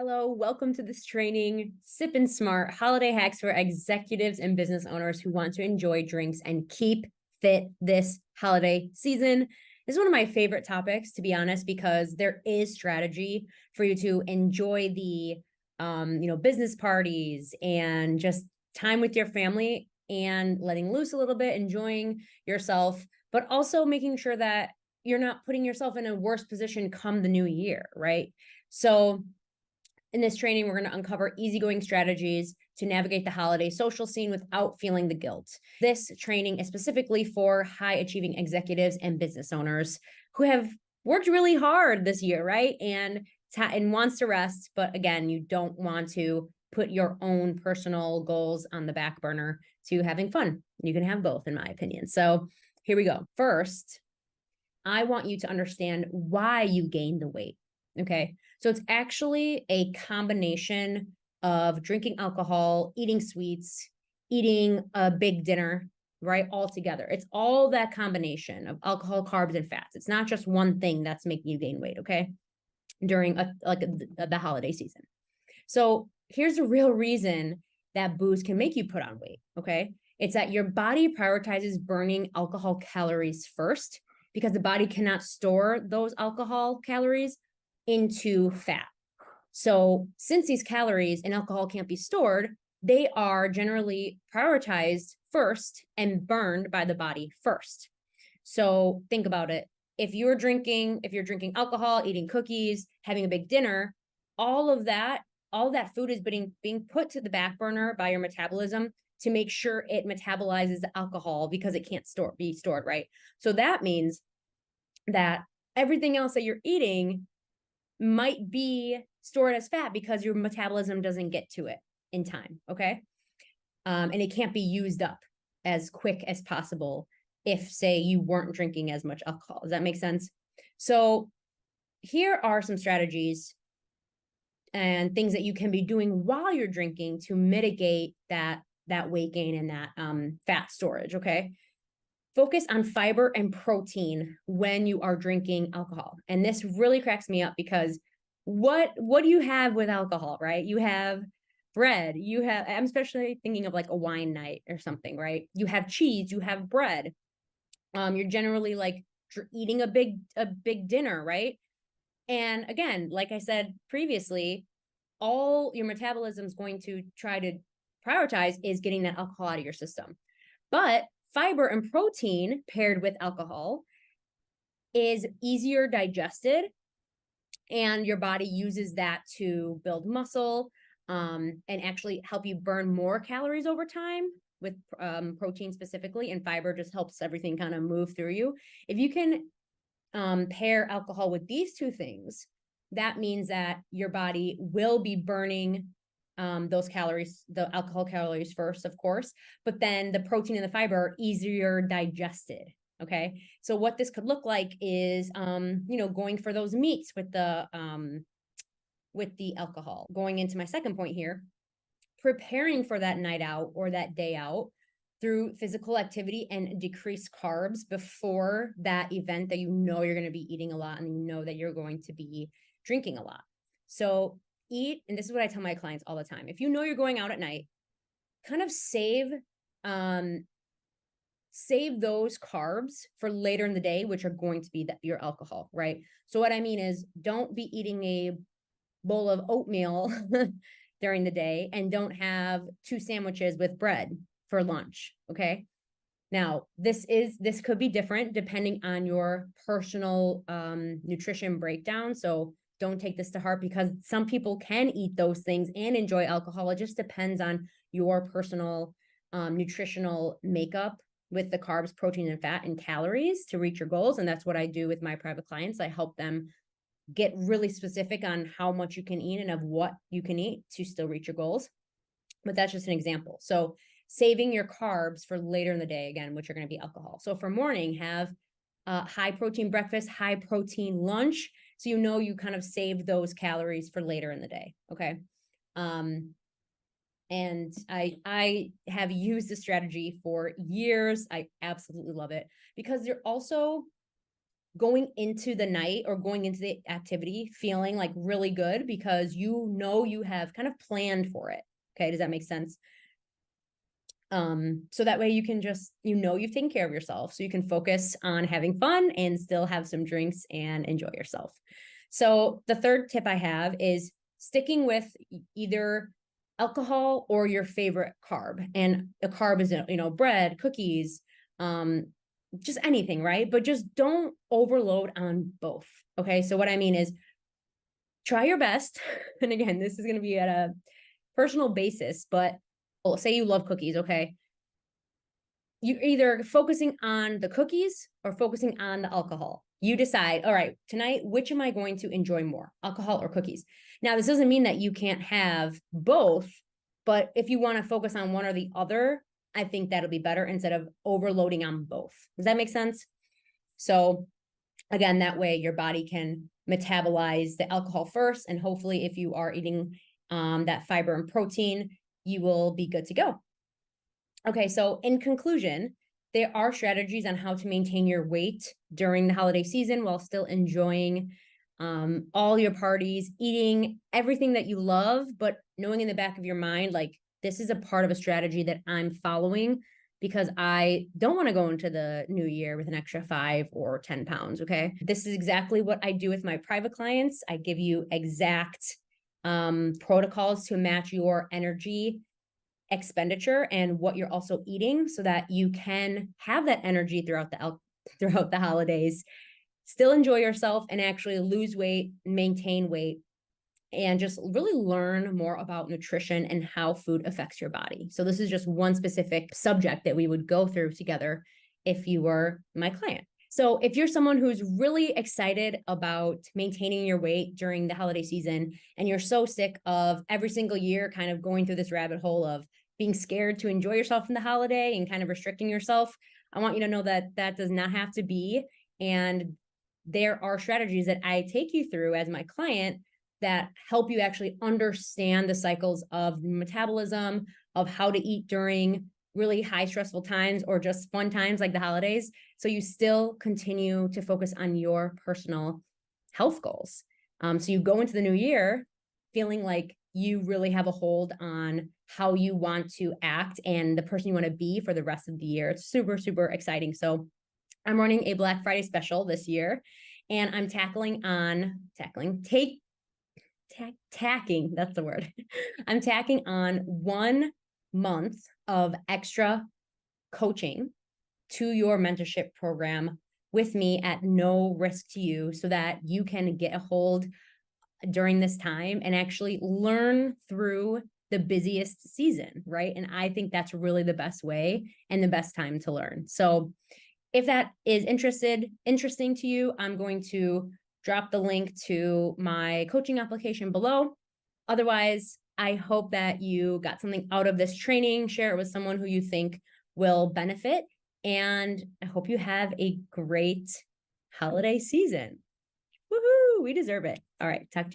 Hello, welcome to this training, Sip and Smart Holiday Hacks for executives and business owners who want to enjoy drinks and keep fit this holiday season. This is one of my favorite topics, to be honest, because there is strategy for you to enjoy the business parties and just time with your family and letting loose a little bit, enjoying yourself, but also making sure that you're not putting yourself in a worse position come the new year, right? So in this training, we're going to uncover easygoing strategies to navigate the holiday social scene without feeling the guilt. This training is specifically for high achieving executives and business owners who have worked really hard this year, right? And wants to rest. But again, you don't want to put your own personal goals on the back burner to having fun. You can have both, in my opinion. So here we go. First, I want you to understand why you gained the weight. Okay. So it's actually a combination of drinking alcohol, eating sweets, eating a big dinner, right? All together. It's all that combination of alcohol, carbs, and fats. It's not just one thing that's making you gain weight. Okay. During the holiday season. So here's the real reason that booze can make you put on weight. Okay. It's that your body prioritizes burning alcohol calories first because the body cannot store those alcohol calories into fat. So since these calories and alcohol can't be stored, they are generally prioritized first and burned by the body first. So think about it. If you're drinking alcohol, eating cookies, having a big dinner, all that food is being put to the back burner by your metabolism to make sure it metabolizes the alcohol because it can't be stored, right? So that means that everything else that you're eating might be stored as fat because your metabolism doesn't get to it in time, okay? And it can't be used up as quick as possible if, say, you weren't drinking as much alcohol. Does that make sense? So here are some strategies and things that you can be doing while you're drinking to mitigate that weight gain and that fat storage, okay? Focus on fiber and protein when you are drinking alcohol. And this really cracks me up because what do you have with alcohol, right? You have bread, I'm especially thinking of like a wine night or something, right? You have cheese, you have bread. You're generally like eating a big dinner, right? And again, like I said previously, all your metabolism is going to try to prioritize is getting that alcohol out of your system. But fiber and protein paired with alcohol is easier digested, and your body uses that to build muscle and actually help you burn more calories over time with protein specifically, and fiber just helps everything kind of move through you. If you can pair alcohol with these two things, that means that your body will be burning those calories, the alcohol calories first, of course, but then the protein and the fiber are easier digested. Okay. So what this could look like is, going for those meats with the alcohol. Going into my second point here, preparing for that night out or that day out through physical activity and decreased carbs before that event that you're going to be eating a lot and that you're going to be drinking a lot. So eat, and this is what I tell my clients all the time. If you know you're going out at night, kind of save those carbs for later in the day, which are going to be your alcohol, right? So what I mean is don't be eating a bowl of oatmeal during the day and don't have 2 sandwiches with bread for lunch, okay? Now, this could be different depending on your personal nutrition breakdown. So don't take this to heart because some people can eat those things and enjoy alcohol. It just depends on your personal nutritional makeup with the carbs, protein, and fat and calories to reach your goals. And that's what I do with my private clients. I help them get really specific on how much you can eat and of what you can eat to still reach your goals. But that's just an example. So saving your carbs for later in the day, again, which are going to be alcohol. So for morning, have high protein breakfast, high protein lunch. So you kind of save those calories for later in the day. Okay. And I have used this strategy for years. I absolutely love it because you're also going into the night or going into the activity feeling like really good because you know you have kind of planned for it. Okay, does that make sense? So that way you can just, you've taken care of yourself, so you can focus on having fun and still have some drinks and enjoy yourself. So the third tip I have is sticking with either alcohol or your favorite carb. And a carb is, bread, cookies, just anything, right? But just don't overload on both. Okay. So what I mean is try your best. And again, this is going to be at a personal basis, but say you love cookies. Okay. You're either focusing on the cookies or focusing on the alcohol. You decide, all right, tonight, which am I going to enjoy more, alcohol or cookies? Now, this doesn't mean that you can't have both, but if you want to focus on one or the other, I think that'll be better instead of overloading on both. Does that make sense? So again, that way your body can metabolize the alcohol first. And hopefully if you are eating that fiber and protein, you will be good to go. Okay, so in conclusion, there are strategies on how to maintain your weight during the holiday season while still enjoying all your parties, eating everything that you love, but knowing in the back of your mind, like, this is a part of a strategy that I'm following because I don't want to go into the new year with an extra 5 or 10 pounds. Okay. This is exactly what I do with my private clients. I give you exact protocols to match your energy expenditure and what you're also eating so that you can have that energy throughout the holidays, still enjoy yourself and actually lose weight, maintain weight, and just really learn more about nutrition and how food affects your body. So this is just one specific subject that we would go through together if you were my client. So if you're someone who's really excited about maintaining your weight during the holiday season and you're so sick of every single year kind of going through this rabbit hole of being scared to enjoy yourself in the holiday and kind of restricting yourself, I want you to know that that does not have to be. And there are strategies that I take you through as my client that help you actually understand the cycles of metabolism, of how to eat during really high stressful times or just fun times like the holidays. So you still continue to focus on your personal health goals. So you go into the new year feeling like you really have a hold on how you want to act and the person you want to be for the rest of the year. It's super, super exciting. So I'm running a Black Friday special this year, and I'm tacking, that's the word. I'm tacking on 1 month of extra coaching to your mentorship program with me at no risk to you so that you can get a hold during this time and actually learn through the busiest season, right? And I think that's really the best way and the best time to learn. So if that is interesting to you, I'm going to drop the link to my coaching application below. Otherwise, I hope that you got something out of this training. Share it with someone who you think will benefit. And I hope you have a great holiday season. Woohoo! We deserve it. All right. Talk to you.